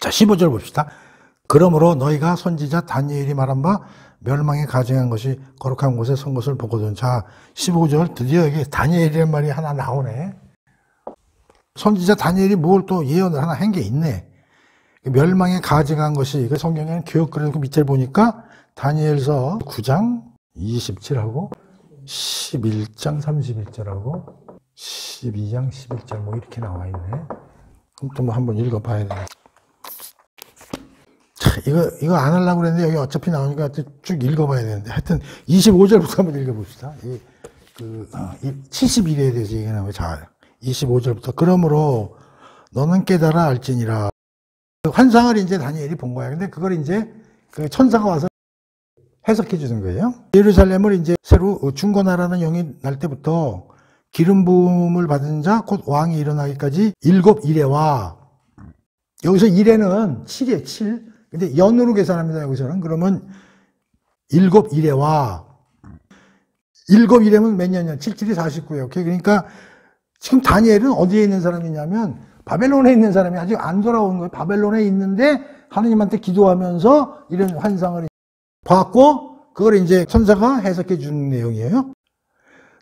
자, 15절 봅시다. 그러므로 너희가 선지자 다니엘이 말한 바 멸망에 가증한 것이 거룩한 곳에 선 것을 보거든. 자, 15절 드디어 여기 다니엘이라는 말이 하나 나오네. 선지자 다니엘이 뭘 또 예언을 하나 한 게 있네. 멸망에 가증한 것이, 성경에는 교역그래서 밑에 보니까 다니엘서 9장 27하고 11장 31절하고 12장 11절 뭐 이렇게 나와 있네. 그럼 또 뭐 한번 읽어봐야 돼. 자, 이거 안 하려고 그랬는데 여기 어차피 나오니까 쭉 읽어봐야 되는데. 하여튼 25절부터 한번 읽어봅시다. 71회에 대해서 얘기가 나와요. 자, 25절부터. 그러므로 너는 깨달아 알지니라. 환상을 이제 다니엘이 본 거야. 근데 그걸 이제 그 천사가 와서 해석해 주는 거예요. 예루살렘을 이제 새로 중건하라는 영이 날 때부터 기름 부음을 받은 자 곧 왕이 일어나기까지 7이레와, 여기서 이레는 7이에요. 7. 근데 연으로 계산합니다. 여기서는. 그러면 7이레와, 7이레면 몇 년이냐? 77이 49예요. 오케이. 그러니까 지금 다니엘은 어디에 있는 사람이냐면 바벨론에 있는 사람이 아직 안 돌아온 거예요. 바벨론에 있는데 하느님한테 기도하면서 이런 환상을 봤고, 그걸 이제 천사가 해석해 주는 내용이에요.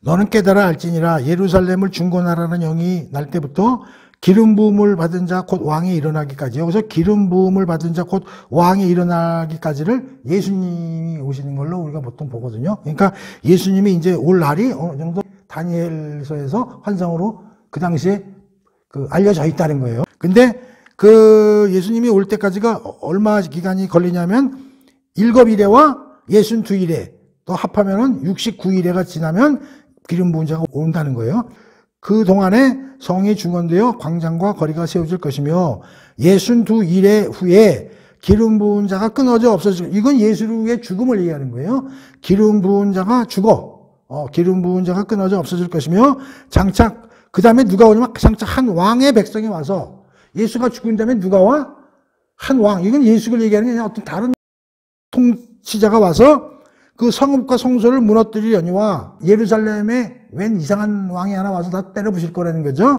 너는 깨달아 알지니라. 예루살렘을 중건하라는 영이 날 때부터 기름 부음을 받은 자 곧 왕이 일어나기까지. 여기서 기름 부음을 받은 자 곧 왕이 일어나기까지를 예수님이 오시는 걸로 우리가 보통 보거든요. 그러니까 예수님이 이제 올 날이 어느 정도 다니엘서에서 환상으로 그 당시에 알려져 있다는 거예요. 근데 예수님이 올 때까지가 얼마 기간이 걸리냐면 7이레와 62이레, 또 합하면은 69이레가 지나면 기름 부은 자가 온다는 거예요. 그 동안에 성이 중건되어 광장과 거리가 세워질 것이며 62이레 후에 기름 부은 자가 끊어져 없어질, 이건 예수의 죽음을 얘기하는 거예요. 기름 부은 자가 죽어. 기름 부은 자가 끊어져 없어질 것이며 장착, 그 다음에 누가 오냐면 장착 한 왕의 백성이 와서, 예수가 죽은 다음에 누가 와? 한 왕. 이건 예수를 얘기하는 게 아니라 어떤 다른 통치자가 와서 그 성읍과 성소를 무너뜨리려니와 예루살렘에 웬 이상한 왕이 하나 와서 다 때려부실 거라는 거죠.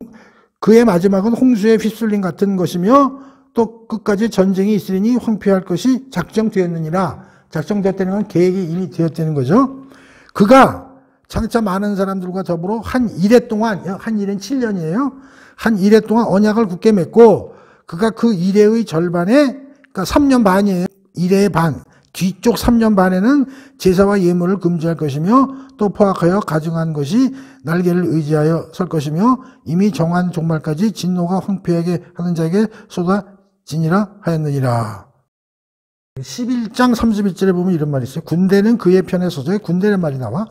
그의 마지막은 홍수에 휩쓸림 같은 것이며 또 끝까지 전쟁이 있으리니 황폐할 것이 작정되었느니라. 작정되었다는 건 계획이 이미 되었다는 거죠. 그가 장차 많은 사람들과 더불어 한 이레 동안, 한 이레는 7년이에요. 한 이레 동안 언약을 굳게 맺고, 그가 그 이레의 절반에, 그러니까 3년 반이에요. 이레의 반. 뒤쪽 3년 반에는 제사와 예물을 금지할 것이며 또 포악하여 가증한 것이 날개를 의지하여 설 것이며 이미 정한 종말까지 진노가 황폐하게 하는 자에게 쏟아지니라 하였느니라. 11장 31절에 보면 이런 말이 있어요. 군대는 그의 편에 서서, 군대는 말이 나와.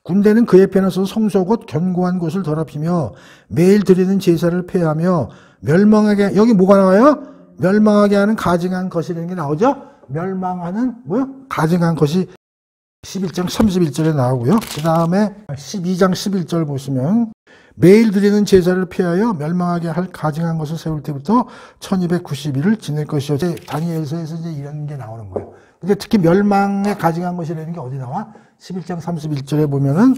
군대는 그의 편에 서서 성소 곧 견고한 곳을 더럽히며 매일 드리는 제사를 폐하며 멸망하게, 여기 뭐가 나와요? 멸망하게 하는 가증한 것이라는 게 나오죠? 멸망하는 가증한 것이 11장 31절에 나오고요. 그 다음에 12장 11절 보시면 매일 드리는 제사를 피하여 멸망하게 할 가증한 것을 세울 때부터 1290일을 지낼 것이요. 다니엘서에서 이제 이런 게 나오는 거예요. 근데 특히 멸망에 가증한 것이라는 게 어디 나와? 11장 31절에 보면은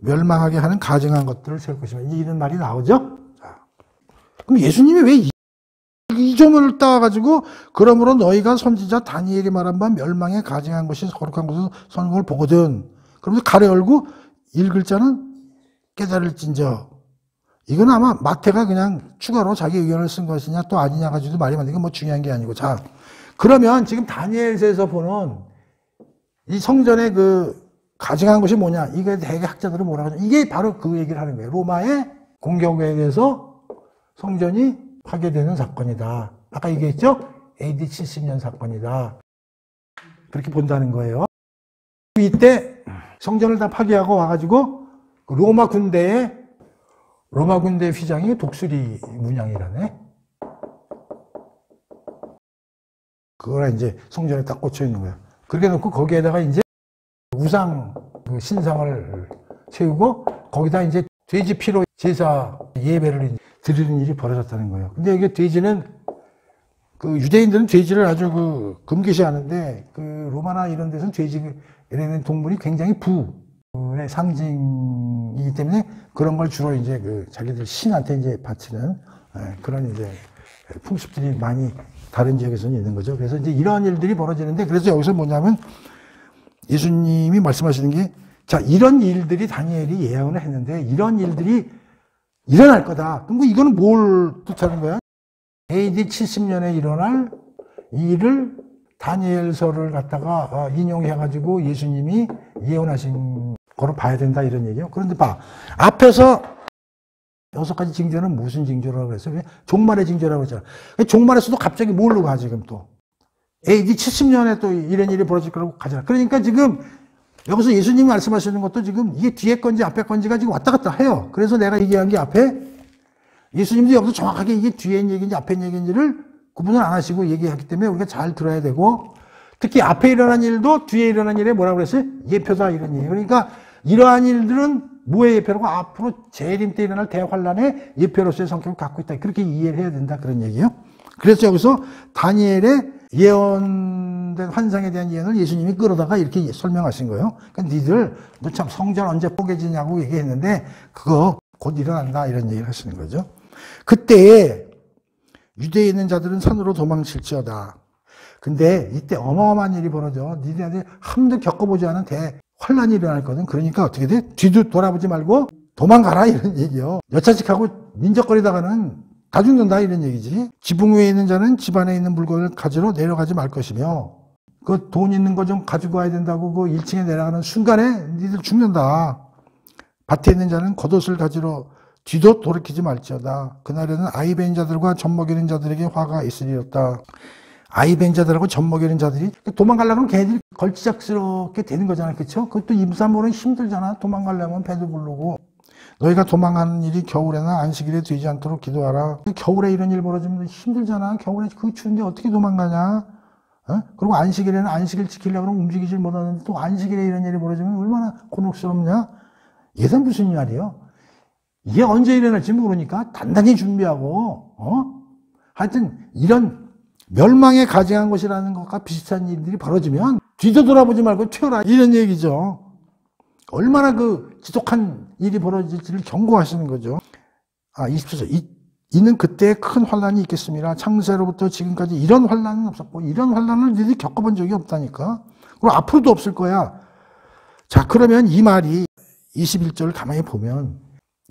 멸망하게 하는 가증한 것들을 세울 것이면 이런 말이 나오죠. 자, 그럼 예수님이 왜 이 점을 따가지고 그러므로 너희가 선지자 다니엘이 말한 바 멸망에 가증한 것이 거룩한 곳에서 서는 걸 보거든. 그러면서 가래 열고 읽을 자는 깨달을진저. 이건 아마 마태가 그냥 추가로 자기 의견을 쓴 것이냐 또 아니냐 가지고도 말이 많으니까 뭐 중요한 게 아니고. 자, 그러면 지금 다니엘서에서 보는 이 성전의 가증한 것이 뭐냐, 이게 대개 학자들은 뭐라고 하냐, 이게 바로 그 얘기를 하는 거예요. 로마의 공격에 의해서 성전이 파괴되는 사건이다. 아까 얘기했죠? AD 70년 사건이다. 그렇게 본다는 거예요. 이때 성전을 다 파괴하고 와가지고 로마 군대의 휘장이 독수리 문양이라네. 그거랑 이제 성전에 딱 꽂혀 있는 거예요. 그렇게 놓고 거기에다가 이제 우상 신상을 세우고 거기다 이제 돼지 피로 제사 예배를 드리는 일이 벌어졌다는 거예요. 근데 이게 돼지는 유대인들은 돼지를 아주 금기시하는데 로마나 이런 데서는 돼지라는 동물이 굉장히 부의 상징이기 때문에 그런 걸 주로 이제 자기들 신한테 이제 바치는 그런 이제 풍습들이 많이 다른 지역에서는 있는 거죠. 그래서 이제 이러한 일들이 벌어지는데, 그래서 여기서 뭐냐면 예수님이 말씀하시는 게, 자, 이런 일들이 다니엘이 예언을 했는데 이런 일들이 일어날 거다. 그럼 이거는 뭘 뜻하는 거야? AD 70년에 일어날 이 일을 다니엘서를 갖다가 인용해가지고 예수님이 예언하신 거로 봐야 된다, 이런 얘기예요. 그런데 봐, 앞에서 6가지 징조는 무슨 징조라고 그랬어요? 종말의 징조라고 했잖아. 종말에서도 갑자기 뭘로 가, 지금 또? AD 70년에 또 이런 일이 벌어질 거라고 가잖아. 그러니까 지금 여기서 예수님이 말씀하시는 것도 지금 이게 뒤에 건지 앞에 건지가 지금 왔다 갔다 해요. 그래서 내가 얘기한 게 앞에 예수님도 여기서 정확하게 이게 뒤에 있는 얘기인지 앞에 있는 얘기인지를 구분을 안 하시고 얘기하기 때문에 우리가 잘 들어야 되고, 특히 앞에 일어난 일도 뒤에 일어난 일에 뭐라고 그랬어요? 예표다, 이런 얘기. 그러니까 이러한 일들은 뭐의 예표라고? 앞으로 재림 때 일어날 대환란의 예표로서의 성격을 갖고 있다. 그렇게 이해를 해야 된다, 그런 얘기예요. 그래서 여기서 다니엘의 예언된 환상에 대한 예언을 예수님이 끌어다가 이렇게 설명하신 거예요. 그러니까 니들 너 참 성전 언제 뽀개지냐고 얘기했는데 그거 곧 일어난다, 이런 얘기를 하시는 거죠. 그때에 유대에 있는 자들은 산으로 도망칠지어다. 근데 이때 어마어마한 일이 벌어져. 니들한테 한 번도 겪어보지 않은 대환란이 일어날 거든. 그러니까 어떻게 돼? 뒤도 돌아보지 말고 도망가라, 이런 얘기요. 여차식하고 민적거리다가는 다 죽는다, 이런 얘기지. 지붕 위에 있는 자는 집 안에 있는 물건을 가지러 내려가지 말 것이며, 그 돈 있는 거 좀 가지고 와야 된다고 그 1층에 내려가는 순간에 니들 죽는다. 밭에 있는 자는 겉옷을 가지러 뒤도 돌이키지 말지어다. 그날에는 아이 벤 자들과 젖 먹이는 자들에게 화가 있으리였다. 아이 벤 자들하고 젖 먹이는 자들이 도망가려면 걔네들이 걸치작스럽게 되는 거잖아, 그쵸? 그것도 임산부는 힘들잖아. 도망가려면 배도 부르고. 너희가 도망하는 일이 겨울에나 안식일에 되지 않도록 기도하라. 겨울에 이런 일 벌어지면 힘들잖아. 겨울에 그 추운데 어떻게 도망가냐? 그리고 안식일에는 안식일 지키려고 하면 움직이질 못하는데 또 안식일에 이런 일이 벌어지면 얼마나 곤혹스럽냐? 이게 무슨 말이에요? 이게 언제 일어날지 모르니까 단단히 준비하고, 하여튼 이런 멸망에 가증한 것이라는 것과 비슷한 일들이 벌어지면 뒤도 돌아보지 말고 튀어라, 이런 얘기죠. 얼마나 그 지독한 일이 벌어질지를 경고하시는 거죠. 27절. 이는 그때 큰 환란이 있겠습니다. 창세로부터 지금까지 이런 환란은 없었고, 이런 환란을 너희들이 겪어본 적이 없다니까. 그리고 앞으로도 없을 거야. 자, 그러면 이 말이 21절을 가만히 보면,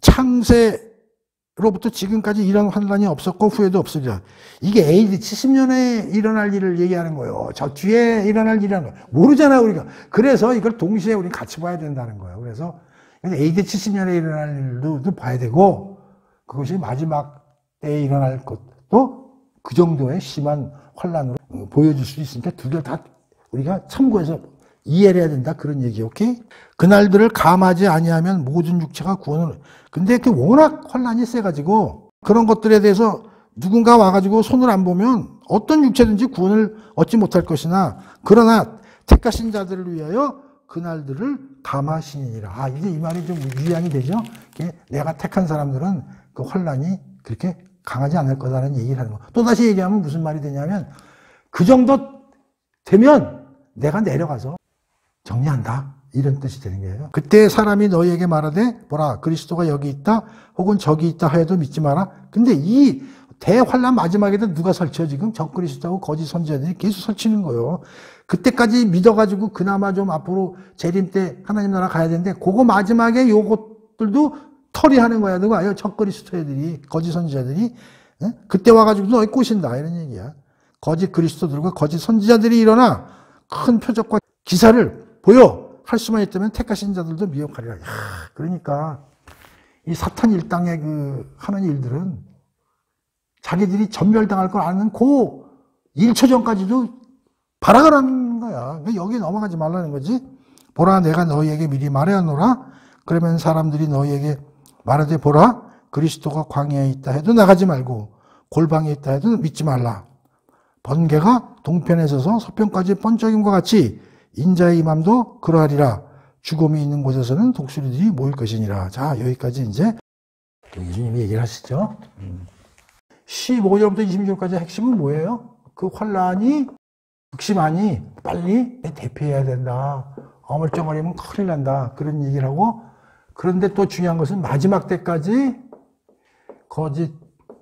창세로부터 지금까지 이런 환란이 없었고 후에도 없으리라. 이게 AD 70년에 일어날 일을 얘기하는 거예요. 저 뒤에 일어날 일이라는 거예요. 모르잖아, 우리가. 그래서 이걸 동시에 우리는 같이 봐야 된다는 거예요. 그래서 AD 70년에 일어날 일도 봐야 되고, 그것이 마지막 때에 일어날 것도 그 정도의 심한 환란으로 보여줄 수 있으니까 두 개 다 우리가 참고해서 이해를 해야 된다, 그런 얘기. 오케이? 그날들을 감하지 아니하면 모든 육체가 구원을. 근데 그 워낙 환란이 세가지고 그런 것들에 대해서 누군가 와가지고 손을 안 보면 어떤 육체든지 구원을 얻지 못할 것이나, 그러나 택하신 자들을 위하여 그날들을 감하시니라. 이제 이 말이 좀 유양이 되죠? 내가 택한 사람들은 그 환란이 그렇게 강하지 않을 거다라는 얘기를 하는 거. 또 다시 얘기하면 무슨 말이 되냐면, 그 정도 되면 내가 내려가서 정리한다, 이런 뜻이 되는 거예요. 그때 사람이 너희에게 말하되 보라 그리스도가 여기 있다 혹은 저기 있다 하여도 믿지 마라. 근데 이 대환란 마지막에도 누가 설쳐? 지금 적그리스도하고 거짓 선지자들이 계속 설치는 거예요. 그때까지 믿어가지고 그나마 좀 앞으로 재림 때 하나님 나라 가야 되는데, 그거 마지막에 요것들도 털이하는 거야. 누가? 적그리스도 애들이, 거짓 선지자들이. 그때 와가지고 너희 꼬신다, 이런 얘기야. 거짓 그리스도들과 거짓 선지자들이 일어나 큰 표적과 기사를 보여 할 수만 있다면 택하신 자들도 미혹하리라. 그러니까 이 사탄 일당의 그 하는 일들은 자기들이 전멸당할 걸 아는 그 1초 전까지도 발악을 거야. 그러니까 여기 넘어가지 말라는 거지. 보라 내가 너희에게 미리 말하노라. 그러면 사람들이 너희에게 말하되 보라 그리스도가 광야에 있다 해도 나가지 말고 골방에 있다 해도 믿지 말라. 번개가 동편에 서서 서편까지 번쩍임과 같이 인자의 임함도 그러하리라. 죽음이 있는 곳에서는 독수리들이 모일 것이니라. 자, 여기까지 이제 예수님이 얘기를 하시죠. 15절부터 26절까지 핵심은 뭐예요? 그 환란이 극심하니 빨리 대피해야 된다. 어물쩡거리면 큰일 난다. 그런 얘기를 하고, 그런데 또 중요한 것은 마지막 때까지 거짓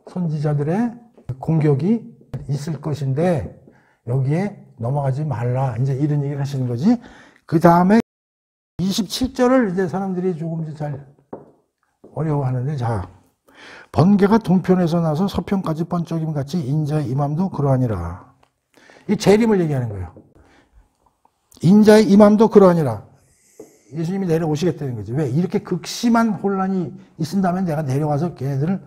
선지자들의 공격이 있을 것인데 여기에 넘어가지 말라. 이제 이런 얘기를 하시는 거지. 그 다음에 27절을 이제 사람들이 조금 잘 어려워하는데, 자, 번개가 동편에서 나서 서편까지 번쩍임 같이 인자의 임함도 그러하니라. 이 재림을 얘기하는 거예요. 인자의 임함도 그러하니라. 예수님이 내려오시겠다는 거지. 왜? 이렇게 극심한 혼란이 있은다면 내가 내려와서 걔네들을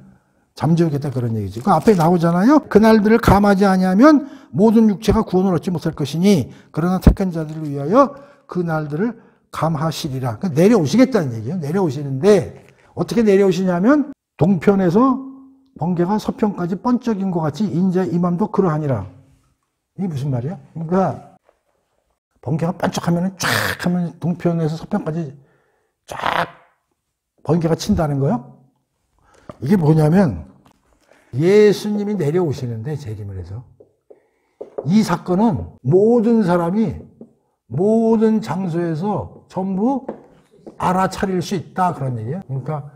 잠재우겠다, 그런 얘기지. 그 앞에 나오잖아요. 그날들을 감하지 아니하면 모든 육체가 구원을 얻지 못할 것이니 그러나 택한 자들을 위하여 그날들을 감하시리라. 그러니까 내려오시겠다는 얘기예요. 내려오시는데 어떻게 내려오시냐면 동편에서 번개가 서편까지 번쩍인 것 같이 인자의 임함도 그러하니라. 이게 무슨 말이야? 그러니까 번개가 번쩍하면 쫙 하면 동편에서 서편까지 쫙 번개가 친다는 거예요. 이게 뭐냐면 예수님이 내려오시는데, 재림을 해서 이 사건은 모든 사람이 모든 장소에서 전부 알아차릴 수 있다, 그런 얘기예요. 그러니까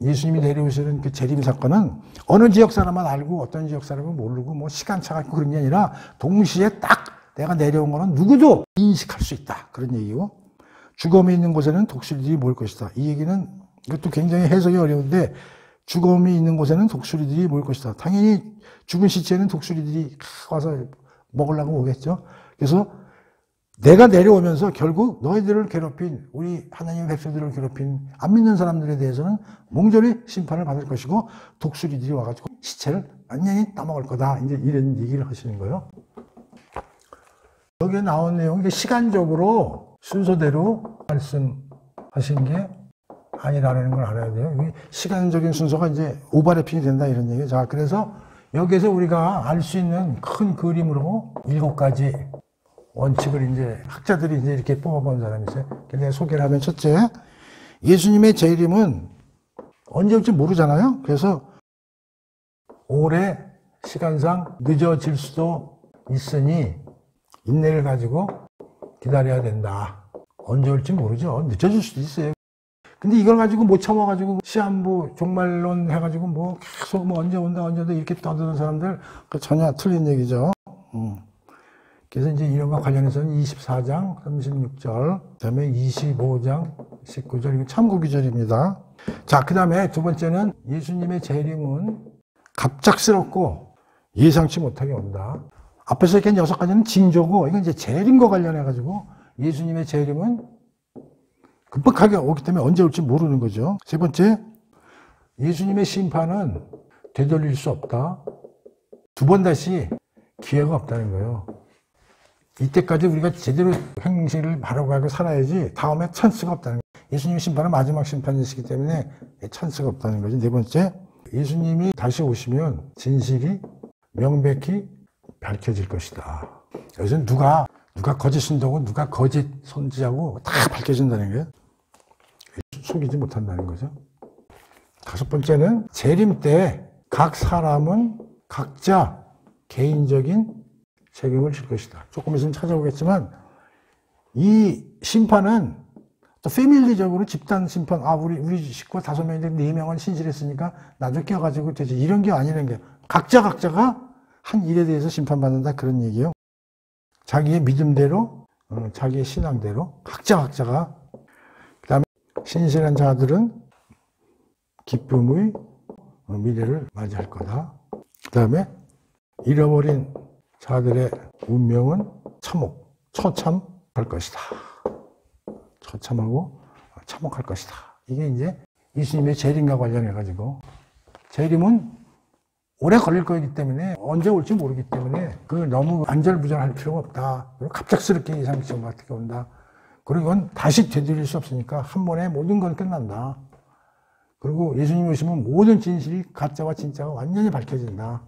예수님이 내려오시는 그 재림 사건은 어느 지역 사람만 알고 어떤 지역 사람은 모르고 뭐 시간차가 있고 그런 게 아니라 동시에 딱 내가 내려온 거는 누구도 인식할 수 있다, 그런 얘기고, 죽음이 있는 곳에는 독수리들이 모일 것이다. 이 얘기는 이것도 굉장히 해석이 어려운데, 죽음이 있는 곳에는 독수리들이 모일 것이다. 당연히 죽은 시체는 독수리들이 와서 먹으려고 오겠죠. 그래서 내가 내려오면서 결국 너희들을 괴롭힌, 우리 하나님의 백성들을 괴롭힌 안 믿는 사람들에 대해서는 몽졸히 심판을 받을 것이고 독수리들이 와가지고 시체를 완전히 따먹을 거다. 이제 이런 얘기를 하시는 거예요. 여기에 나온 내용이 시간적으로 순서대로 말씀하신 게 아니라는 걸 알아야 돼요. 시간적인 순서가 이제 오버래핑이 된다, 이런 얘기예요. 자, 그래서 여기에서 우리가 알 수 있는 큰 그림으로 7가지 원칙을 이제 학자들이 이제 이렇게 뽑아본 사람이 있어요. 내가 소개를 하면, 첫째, 예수님의 재림은 언제 올지 모르잖아요. 그래서 오래 시간상 늦어질 수도 있으니 인내를 가지고 기다려야 된다. 언제 올지 모르죠. 늦어질 수도 있어요. 근데 이걸 가지고 못 참아가지고 시한부 종말론 해가지고 뭐 계속 뭐 언제 온다 이렇게 떠드는 사람들, 전혀 틀린 얘기죠. 그래서 이제 이런 거 관련해서는 24장 36절, 그 다음에 25장 19절, 이거 참고기절입니다. 자, 그 다음에 두 번째는 예수님의 재림은 갑작스럽고 예상치 못하게 온다. 앞에서 이렇게 6가지는 징조고, 이건 이제 재림과 관련해가지고 예수님의 재림은 급박하게 오기 때문에 언제 올지 모르는 거죠. 세 번째, 예수님의 심판은 되돌릴 수 없다. 2번 다시 기회가 없다는 거예요. 이때까지 우리가 제대로 행실을 바라고 살아야지 다음에 찬스가 없다는 거예요. 예수님의 심판은 마지막 심판이시기 때문에 찬스가 없다는 거죠. 네 번째, 예수님이 다시 오시면 진실이 명백히 밝혀질 것이다. 여기서 누가 거짓 신도고 누가 거짓 선지자고 다 밝혀진다는 거예요. 속이지 못한다는 거죠. 5번째는 재림 때 각 사람은 각자 개인적인 책임을 질 것이다. 조금 있으면 찾아오겠지만 이 심판은 또 패밀리적으로 집단 심판, 우리 식구 5명인데 4명은 신실했으니까 나도 껴가지고 되지, 이런 게 아니라는 게, 각자가 한 일에 대해서 심판받는다, 그런 얘기예요. 자기의 믿음대로, 자기의 신앙대로 각자가. 그 다음에 신실한 자들은 기쁨의 미래를 맞이할 거다. 그 다음에 잃어버린 자들의 운명은 처참할 것이다. 처참하고 참혹할 것이다. 이게 이제 예수님의 재림과 관련해가지고, 재림은 오래 걸릴 거기 때문에 언제 올지 모르기 때문에 너무 안절부절할 필요가 없다. 그리고 갑작스럽게 예상치 못하게 온다. 그리고 이건 다시 되돌릴 수 없으니까 한 번에 모든 건 끝난다. 그리고 예수님 오시면 모든 진실이 가짜와 진짜가 완전히 밝혀진다.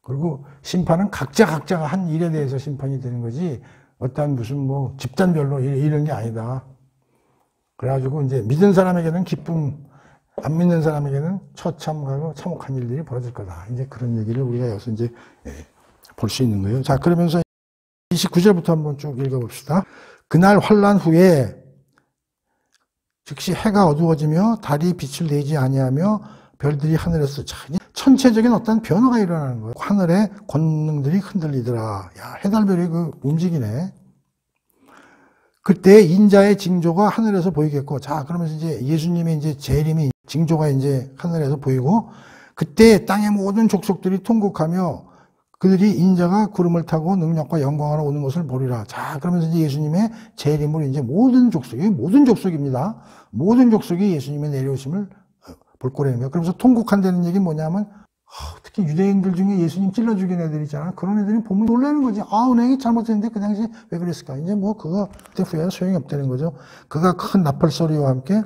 그리고 심판은 각자가 한 일에 대해서 심판이 되는 거지, 어떠한 무슨 뭐 집단별로 이런 게 아니다. 그래가지고 이제 믿은 사람에게는 기쁨, 안 믿는 사람에게는 처참하고 참혹한 일들이 벌어질 거다. 이제 그런 얘기를 우리가 여기서 이제 볼 수 있는 거예요. 자, 그러면서 29절부터 한번 쭉 읽어봅시다. 그날 환난 후에 즉시 해가 어두워지며 달이 빛을 내지 아니하며 별들이 하늘에서 천체적인 어떤 변화가 일어나는 거예요. 하늘의 권능들이 흔들리더라. 야, 해달별이 그 움직이네. 그때 인자의 징조가 하늘에서 보이겠고, 자, 그러면서 이제 예수님의 이제 재림이 징조가 이제 하늘에서 보이고, 그때 땅의 모든 족속들이 통곡하며 그들이 인자가 구름을 타고 능력과 영광으로 오는 것을 보리라. 자, 그러면서 이제 예수님의 재림을 이제 모든 족속입니다. 모든 족속이 예수님의 내려오심을 볼 거라는 거예요. 그러면서 통곡한다는 얘기는 뭐냐면, 특히 유대인들 중에 예수님 찔러 죽인 애들 있잖아. 그런 애들이 보면 놀라는 거지. 은행이 잘못했는데 그 당시에 왜 그랬을까? 이제 뭐 그거 그때 후회는 소용이 없다는 거죠. 그가 큰 나팔 소리와 함께,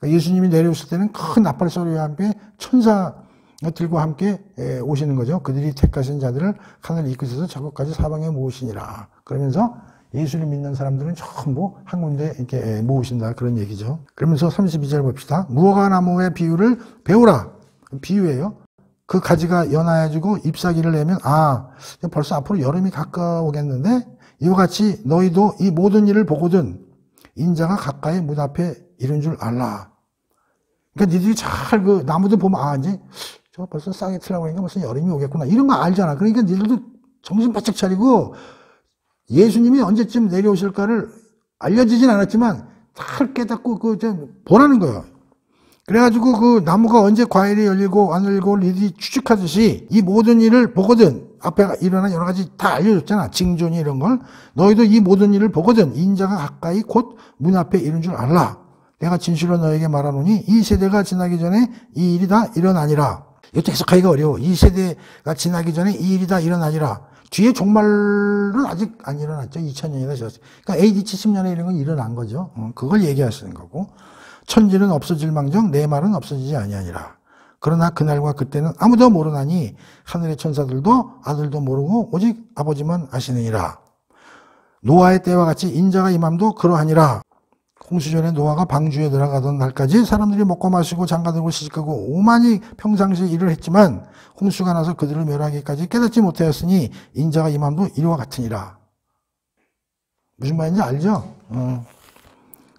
예수님이 내려오실 때는 큰 나팔 소리와 함께 천사들과 함께 오시는 거죠. 그들이 택하신 자들을 하늘 이끄셔서 저것까지 사방에 모으시니라. 그러면서 예수를 믿는 사람들은 전부 한 군데 이렇게 모으신다. 그런 얘기죠. 그러면서 32절 봅시다. 무화과 나무의 비유를 배우라. 비유예요. 그 가지가 연하여지고 잎사귀를 내면 벌써 앞으로 여름이 가까우겠는데 이와 같이 너희도 이 모든 일을 보거든 인자가 가까이 문 앞에 이른 줄 알라. 그러니까 니들이 잘 그 나무들 보면 이제 저 벌써 싹이 틀라고 하니까 벌써 여름이 오겠구나 이런 거 알잖아. 그러니까 니들도 정신 바짝 차리고 예수님이 언제쯤 내려오실까를 알려지진 않았지만 잘 깨닫고 보라는 거예요. 그래가지고 그 나무가 언제 과일이 열리고 안 열리고 니들이 추측하듯이 이 모든 일을 보거든. 앞에 일어난 여러 가지 다 알려줬잖아. 징조니 이런 걸. 너희도 이 모든 일을 보거든. 인자가 가까이 곧 문 앞에 이른 줄 알라. 내가 진실로 너에게 말하노니 이 세대가 지나기 전에 이 일이 다 일어나니라. 이것도 해석하기가 어려워. 이 세대가 지나기 전에 이 일이 다 일어나니라. 뒤에 종말은 아직 안 일어났죠. 2000년이나 지났어요. 그러니까 AD 70년에 이런 건 일어난 거죠. 그걸 얘기하시는 거고. 천지는 없어질 망정 내 말은 없어지지 아니하니라. 그러나 그날과 그때는 아무도 모르나니 하늘의 천사들도 아들도 모르고 오직 아버지만 아시느니라. 노아의 때와 같이 인자가 임함도 그러하니라. 홍수전에 노아가 방주에 들어가던 날까지 사람들이 먹고 마시고 장가들고 시집가고 오만이 평상시 일을 했지만 홍수가 나서 그들을 멸하기까지 깨닫지 못하였으니 인자가 임함도 이와 같으니라. 무슨 말인지 알죠?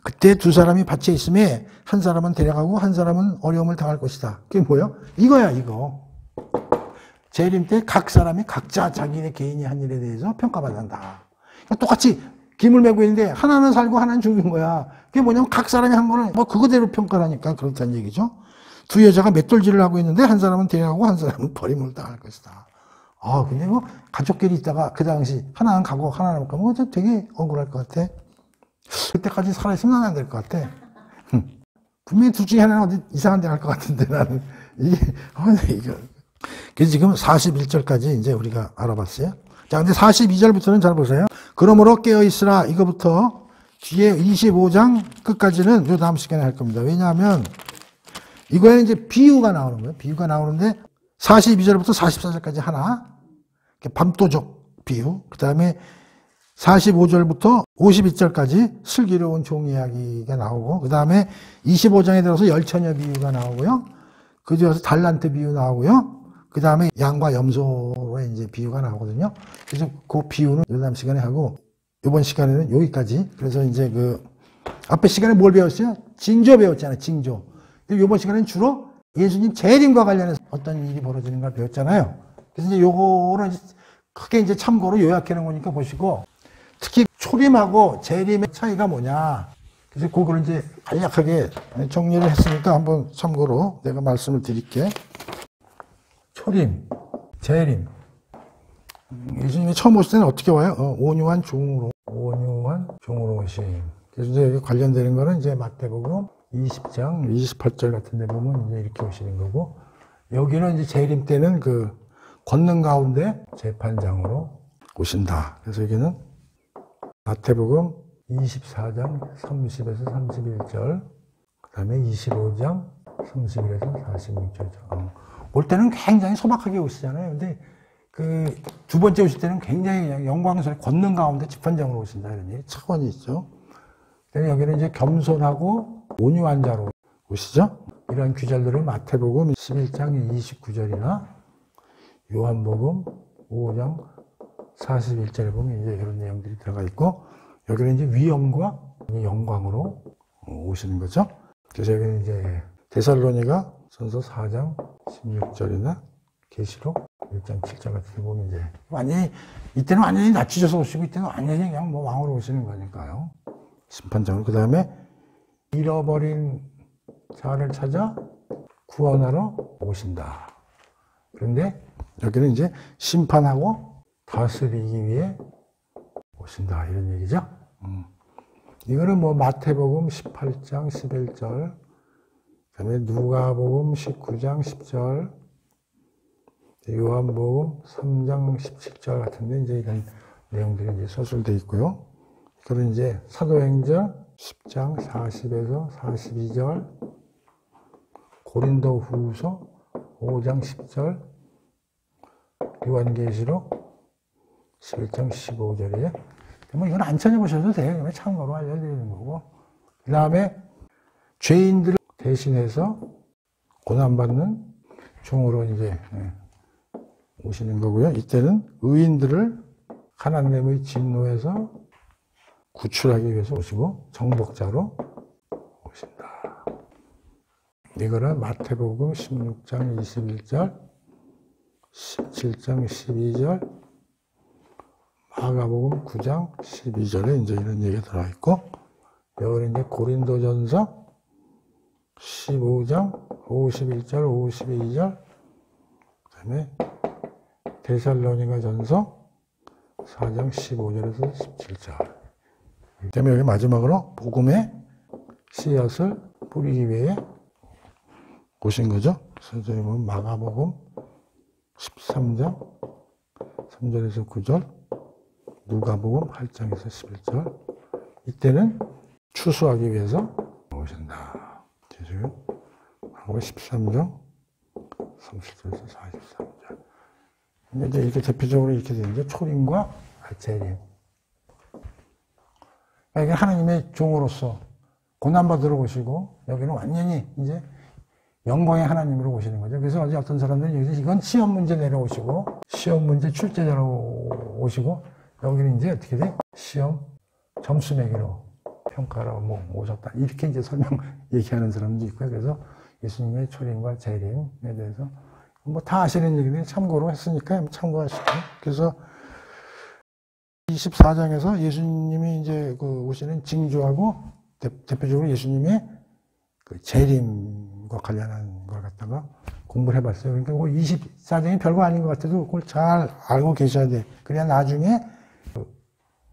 그때 두 사람이 밭에 있음에 한 사람은 데려가고 한 사람은 어려움을 당할 것이다. 그게 뭐예요? 이거야, 이거. 재림 때 각 사람이 각자 자기네 개인이 한 일에 대해서 평가받는다. 그러니까 똑같이 김을 메고 있는데 하나는 살고 하나는 죽은 거야. 그게 뭐냐면 각 사람이 한 거는 그거대로 평가를 하니까 그렇다는 얘기죠. 두 여자가 맷돌질을 하고 있는데 한 사람은 데려가고 한 사람은 버림을 당할 것이다. 근데 가족끼리 있다가 그 당시 하나는 가고 하나는 못 가면 되게 억울할 것 같아. 그때까지 살아있으면 안 될 것 같아. 분명히 둘 중에 하나는 어디 이상한 데 갈 것 같은데 나는. 이게. 그래서 지금 41절까지 이제 우리가 알아봤어요. 자, 근데 42절부터는 잘 보세요. 그러므로 깨어있으라. 이거부터 뒤에 25장 끝까지는 요 다음 시간에 할 겁니다. 왜냐하면 이거에는 이제 비유가 나오는 거예요. 비유가 나오는데 42절부터 44절까지 하나. 밤도적 비유. 그 다음에 45절부터 52절까지 슬기로운 종 이야기가 나오고, 그 다음에 25장에 들어서 열처녀 비유가 나오고요. 그 뒤에서 달란트 비유 나오고요. 그 다음에 양과 염소의 이제 비유가 나오거든요. 그래서 그 비유는 요 다음 시간에 하고, 이번 시간에는 여기까지. 그래서 이제 앞에 시간에 뭘 배웠어요? 징조 배웠잖아요, 징조. 이번 시간에는 주로 예수님 재림과 관련해서 어떤 일이 벌어지는가 배웠잖아요. 그래서 이제 요거는 크게 이제 참고로 요약해 놓은 거니까 보시고, 특히 초림하고 재림의 차이가 뭐냐. 그래서 그걸 이제 간략하게 정리를 했으니까 한번 참고로 내가 말씀을 드릴게. 초림, 재림. 예수님이 처음 오실 때는 어떻게 와요? 온유한 종으로 오심. 그래서 이제 여기 관련되는 거는 이제 마태복음 20장 28절 같은 데 보면 이제 이렇게 오시는 거고, 여기는 이제 재림 때는 권능 가운데 재판장으로 오신다. 그래서 여기는 마태복음 24장 30에서 31절, 그 다음에 25장 31에서 46절. 올 때는 굉장히 소박하게 오시잖아요. 근데 두 번째 오실 때는 굉장히 영광스러운 권능 가운데 집판장으로 오신다. 이런 얘기 차원이 있죠. 여기는 이제 겸손하고 온유한 자로 오시죠. 이런 규절들을 마태복음 11장 29절이나 요한복음 5장 41절에 보면 이제 이런 내용들이 들어가 있고, 여기는 이제 위엄과 영광으로 오시는 거죠. 그래서 여기는 이제 데살로니가 전서 4장 16절이나 계시록 1장 7절 같은 데 보면 이제 완전히 이때는 완전히 낮추셔서 오시고 이때는 완전히 그냥 뭐 왕으로 오시는 거니까요. 심판장으로. 그 다음에 잃어버린 자를 찾아 구원하러 오신다. 그런데 여기는 이제 심판하고 다스리기 위해 오신다 이런 얘기죠. 이거는 뭐 마태복음 18장 11절, 그다음에 누가복음 19장 10절, 요한복음 3장 17절 같은데 이제 이런 내용들이 이제 서술되어 있고요. 그런 이제 사도행전 10장 40에서 42절, 고린도후서 5장 10절, 요한계시록 11장 15절이에요. 뭐 이건 안 찾아보셔도 돼요. 참고로 알려드리는 거고. 그 다음에 죄인들을 대신해서 고난받는 종으로 이제 오시는 거고요. 이때는 의인들을 하나님의 진노에서 구출하기 위해서 오시고 정복자로 오신다. 이거는 마태복음 16장 21절, 17장 12절, 마가복음 9장 12절에 이제 이런 얘기가 들어있고, 여기는 이제 고린도전서 15장 51절, 52절, 그 다음에 데살로니가전서 4장 15절에서 17절. 그 다음에 여기 마지막으로 복음의 씨앗을 뿌리기 위해 오신 거죠. 그래서 저희 보면 마가복음 13장 3절에서 9절, 누가복음 8장에서 11절. 이때는 추수하기 위해서 오신다. 지금 마가복음 13장 30절에서 43절. 이제 이렇게 대표적으로 이렇게 되는데 초림과 재림. 그러니까 하나님의 종으로서 고난받으러 오시고 여기는 완전히 이제 영광의 하나님으로 오시는 거죠. 그래서 어떤 사람들은 이건 시험 문제 내려오시고 시험 문제 출제자로 오시고 여기는 이제 어떻게 돼? 시험 점수 매기로 평가로 뭐 오셨다. 이렇게 이제 얘기하는 사람도 있고요. 그래서 예수님의 초림과 재림에 대해서 뭐 다 아시는 얘기인데 참고로 했으니까 참고하시고. 그래서 24장에서 예수님이 이제 그 오시는 징조하고 대표적으로 예수님의 그 재림과 관련한 걸 갖다가 공부를 해봤어요. 그러니까 24장이 별거 아닌 것 같아도 그걸 잘 알고 계셔야 돼. 그래야 나중에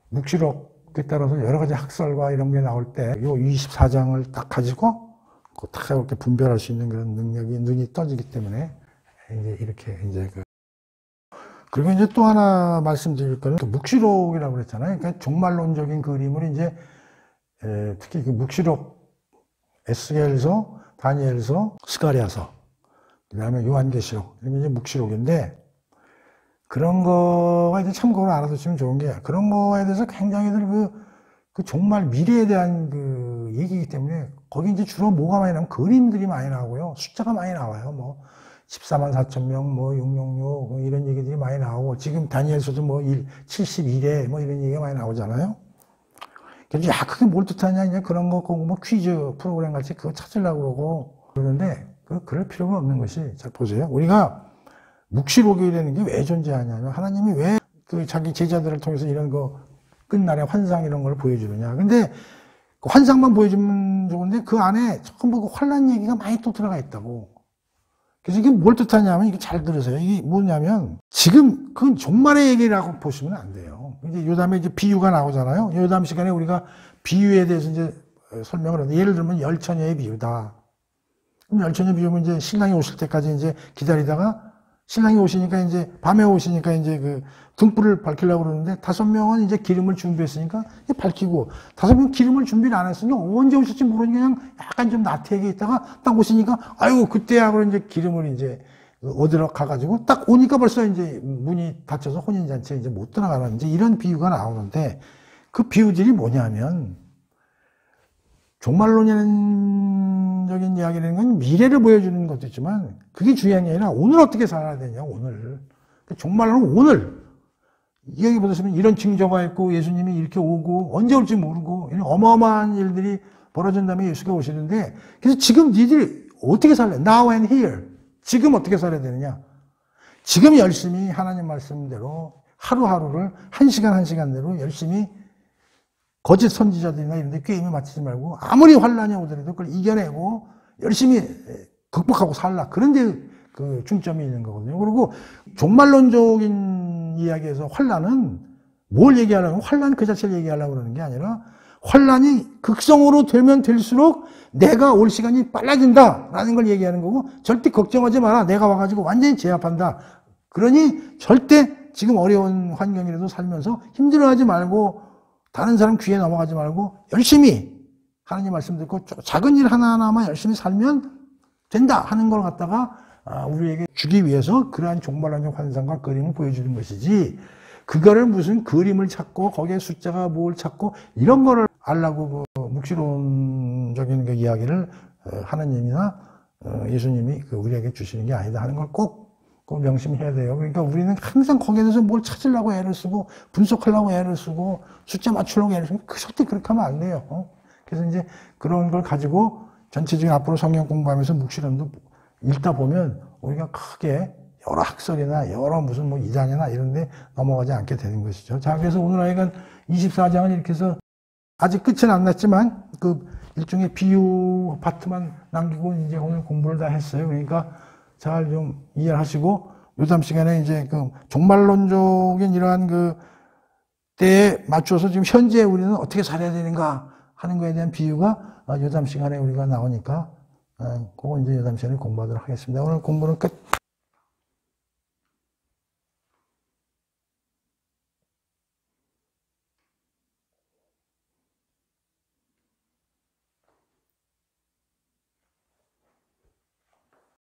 묵시록에 따라서 여러 가지 학설과 이런 게 나올 때 이 24장을 딱 가지고 딱 이렇게 분별할 수 있는 그런 능력이 눈이 떠지기 때문에 이제 이렇게 이제 그리고 이제 또 하나 말씀드릴 거는 그 묵시록이라고 그랬잖아요. 그러니까 종말론적인 그림을 이제 특히 그 묵시록, 에스겔서, 다니엘서, 스가랴서, 그다음에 요한계시록 이게 이제 묵시록인데 그런 거가 이제 참고로 알아두시면 좋은 게 그런 거에 대해서 굉장히들 그 종말 미래에 대한 그 얘기이기 때문에 거기 이제 주로 뭐가 많이 나오면 그림들이 많이 나오고요. 숫자가 많이 나와요. 뭐 14만 4천 명, 뭐 666, 뭐 이런 얘기들이 많이 나오고, 지금 다니엘서도 뭐 71회, 뭐 이런 얘기가 많이 나오잖아요. 그래서 야, 그게 뭘 뜻하냐, 이제 그런 거, 뭐 퀴즈 프로그램 같이 그거 찾으려고 그러고 그러는데, 그럴 필요가 없는 것이, 잘 보세요. 우리가 묵시록이라는 게 왜 존재하냐면, 하나님이 왜 그 자기 제자들을 통해서 이런 거, 끝날의 환상 이런 걸 보여주느냐. 근데, 그 환상만 보여주면 좋은데, 그 안에 전부 그 환란 얘기가 많이 또 들어가 있다고. 그래서 이게 뭘 뜻하냐면, 이게 잘 들으세요. 이게 뭐냐면, 지금 그건 종말의 얘기라고 보시면 안 돼요. 이제 요담에 이제 비유가 나오잖아요. 요담 시간에 우리가 비유에 대해서 이제 설명을 하는데, 예를 들면 열처녀의 비유다. 그럼 열처녀 비유면 이제 신랑이 오실 때까지 이제 기다리다가, 신랑이 오시니까 이제 밤에 오시니까 이제 그 등불을 밝히려고 그러는데 5명은 이제 기름을 준비했으니까 밝히고 5명 기름을 준비를 안 했으니까 언제 오실지 모르니까 그냥 약간 좀 나태하게 있다가 딱 오시니까 아이고 그때야 그런 이제 기름을 이제 얻으러 가가지고 딱 오니까 벌써 이제 문이 닫혀서 혼인잔치에 이제 못 들어가는 이제 이런 비유가 나오는데 그 비유들이 뭐냐면 종말론적인 이야기라는 건 미래를 보여주는 것도 있지만 그게 중요한 게 아니라 오늘 어떻게 살아야 되냐, 오늘. 종말론은 오늘. 여기 보시면 이런 징조가 있고 예수님이 이렇게 오고 언제 올지 모르고 이런 어마어마한 일들이 벌어진 다음에 예수가 오시는데 그래서 지금 니들이 어떻게 살래? Now and here. 지금 어떻게 살아야 되느냐? 지금 열심히 하나님 말씀대로 하루하루를 한 시간대로 열심히 거짓 선지자들이나 이런 데 게임에 맞추지 말고 아무리 환란이 오더라도 그걸 이겨내고 열심히 극복하고 살라. 그런 데 그 중점이 있는 거거든요. 그리고 종말론적인 이야기에서 환란은 뭘 얘기하려고, 환란 그 자체를 얘기하려고 그러는 게 아니라 환란이 극성으로 되면 될수록 내가 올 시간이 빨라진다라는 걸 얘기하는 거고, 절대 걱정하지 마라. 내가 와가지고 완전히 제압한다. 그러니 절대 지금 어려운 환경이라도 살면서 힘들어하지 말고 다른 사람 귀에 넘어가지 말고 열심히 하나님 말씀 듣고 작은 일 하나하나만 열심히 살면 된다 하는 걸 갖다가 우리에게 주기 위해서 그러한 종말론적 환상과 그림을 보여주는 것이지, 그거를 무슨 그림을 찾고 거기에 숫자가 뭘 찾고 이런 거를 알라고 그 묵시론적인 그 이야기를 하나님이나 예수님이 우리에게 주시는 게 아니다 하는 걸 꼭 명심해야 돼요. 그러니까 우리는 항상 거기에 대해서 뭘 찾으려고 애를 쓰고 분석하려고 애를 쓰고 숫자 맞추려고 애를 쓰고 절대 그렇게 하면 안 돼요. 그래서 이제 그런 걸 가지고 전체적인 앞으로 성경 공부하면서 묵시론도 읽다 보면 우리가 크게 여러 학설이나 여러 무슨 뭐 이단이나 이런 데 넘어가지 않게 되는 것이죠. 자, 그래서 오늘 아이가 24장을 이렇게 해서 아직 끝은 안 났지만 그 일종의 비유 파트만 남기고 이제 오늘 공부를 다 했어요. 그러니까 잘 좀 이해하시고 요담 시간에 이제 그 종말론적인 이러한 그 때에 맞춰서 지금 현재 우리는 어떻게 살아야 되는가 하는 거에 대한 비유가 요담 시간에 우리가 나오니까 그거 이제 요담 시간에 공부하도록 하겠습니다. 오늘 공부는 끝.